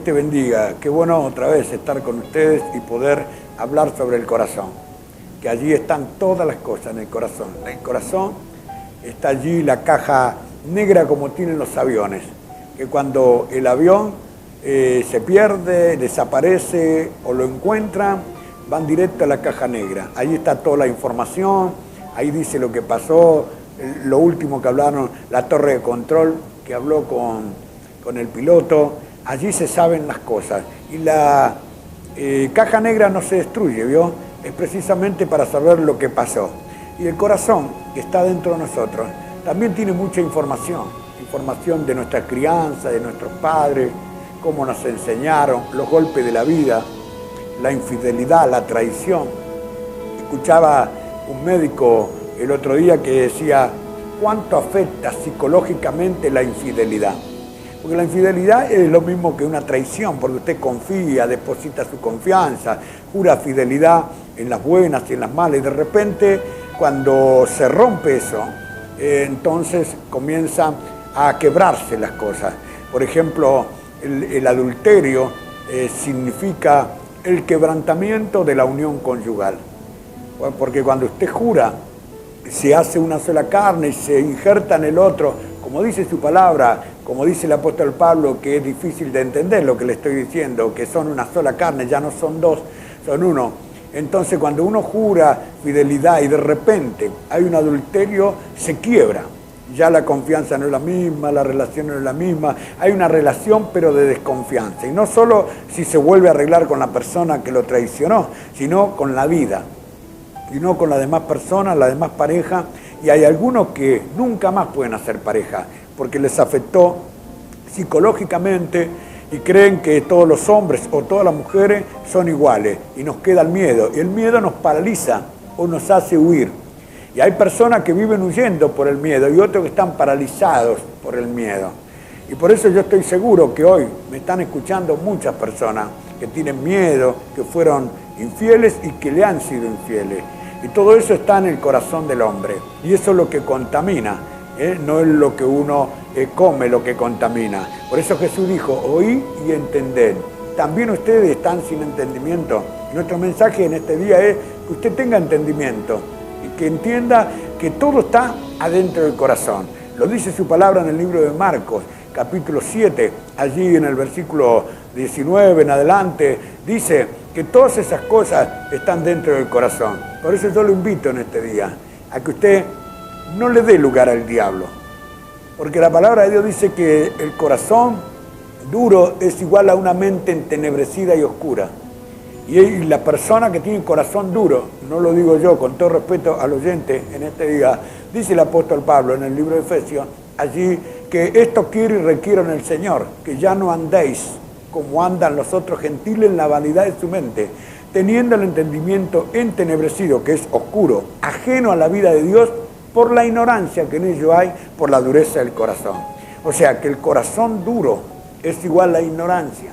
te bendiga. Qué bueno otra vez estar con ustedes y poder hablar sobre el corazón. Que allí están todas las cosas en el corazón. En el corazón está allí la caja negra como tienen los aviones. Que cuando el avión se pierde, desaparece o lo encuentran, van directo a la caja negra. Ahí está toda la información, ahí dice lo que pasó, lo último que hablaron, la torre de control que habló con el piloto. Allí se saben las cosas. Y la caja negra no se destruye, ¿vio? Es precisamente para saber lo que pasó. Y el corazón, que está dentro de nosotros, también tiene mucha información. Información de nuestra crianza, de nuestros padres, cómo nos enseñaron, los golpes de la vida, la infidelidad, la traición. Escuchaba un médico el otro día que decía, ¿cuánto afecta psicológicamente la infidelidad? Porque la infidelidad es lo mismo que una traición, porque usted confía, deposita su confianza, jura fidelidad en las buenas y en las malas, y de repente cuando se rompe eso, entonces comienzan a quebrarse las cosas. Por ejemplo, el adulterio significa el quebrantamiento de la unión conyugal. Porque cuando usted jura, se hace una sola carne y se injerta en el otro, como dice su palabra, como dice el apóstol Pablo, que es difícil de entender lo que le estoy diciendo, que son una sola carne, ya no son dos, son uno. Entonces cuando uno jura fidelidad y de repente hay un adulterio, se quiebra. Ya la confianza no es la misma, la relación no es la misma, hay una relación pero de desconfianza. Y no solo si se vuelve a arreglar con la persona que lo traicionó, sino con la vida. Y no con las demás personas, la demás pareja. Y hay algunos que nunca más pueden hacer pareja, porque les afectó psicológicamente y creen que todos los hombres o todas las mujeres son iguales. Y nos queda el miedo. Y el miedo nos paraliza o nos hace huir. Y hay personas que viven huyendo por el miedo y otros que están paralizados por el miedo. Y por eso yo estoy seguro que hoy me están escuchando muchas personas que tienen miedo, que fueron infieles y que le han sido infieles. Y todo eso está en el corazón del hombre. Y eso es lo que contamina, no es lo que uno come lo que contamina. Por eso Jesús dijo, oí y entended. También ustedes están sin entendimiento. Y nuestro mensaje en este día es que usted tenga entendimiento. Que entienda que todo está adentro del corazón. Lo dice su palabra en el libro de Marcos, capítulo 7, allí en el versículo 19 en adelante, dice que todas esas cosas están dentro del corazón. Por eso yo lo invito en este día a que usted no le dé lugar al diablo. Porque la palabra de Dios dice que el corazón duro es igual a una mente entenebrecida y oscura. Y la persona que tiene corazón duro, no lo digo yo, con todo respeto al oyente en este día, dice el apóstol Pablo en el libro de Efesios, allí que esto quiero y requiero en el Señor, que ya no andéis como andan los otros gentiles en la vanidad de su mente, teniendo el entendimiento entenebrecido, que es oscuro, ajeno a la vida de Dios, por la ignorancia que en ello hay, por la dureza del corazón. O sea, que el corazón duro es igual a ignorancia.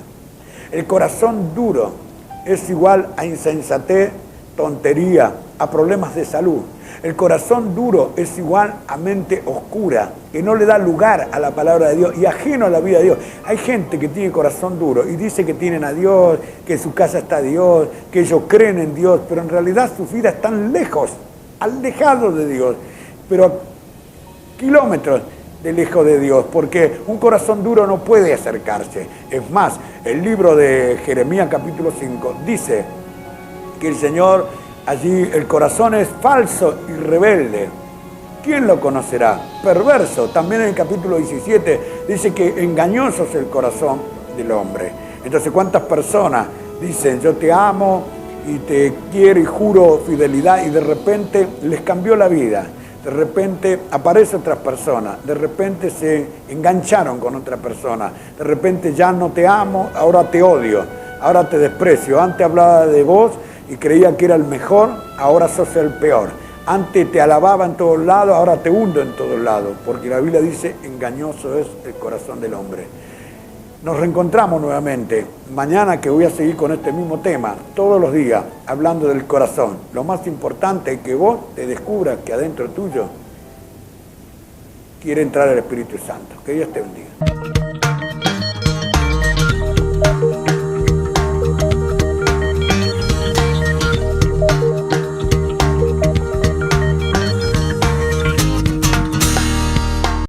El corazón duro es igual a insensatez, tontería, a problemas de salud. El corazón duro es igual a mente oscura, que no le da lugar a la palabra de Dios y ajeno a la vida de Dios. Hay gente que tiene corazón duro y dice que tienen a Dios, que en su casa está Dios, que ellos creen en Dios, pero en realidad sus vidas están lejos, alejados de Dios, pero a kilómetros de lejos de Dios, porque un corazón duro no puede acercarse. Es más, el libro de Jeremías capítulo 5 dice que el Señor, allí el corazón es falso y rebelde. ¿Quién lo conocerá? Perverso. También en el capítulo 17 dice que engañoso es el corazón del hombre. Entonces, ¿cuántas personas dicen yo te amo y te quiero y juro fidelidad y de repente les cambió la vida? De repente aparece otras personas, de repente se engancharon con otra persona, de repente ya no te amo, ahora te odio, ahora te desprecio. Antes hablaba de vos y creía que era el mejor, ahora sos el peor. Antes te alababa en todos lados, ahora te hundo en todos lados, porque la Biblia dice, engañoso es el corazón del hombre. Nos reencontramos nuevamente mañana, que voy a seguir con este mismo tema, todos los días, hablando del corazón. Lo más importante es que vos te descubras que adentro tuyo quiere entrar el Espíritu Santo. Que Dios te bendiga.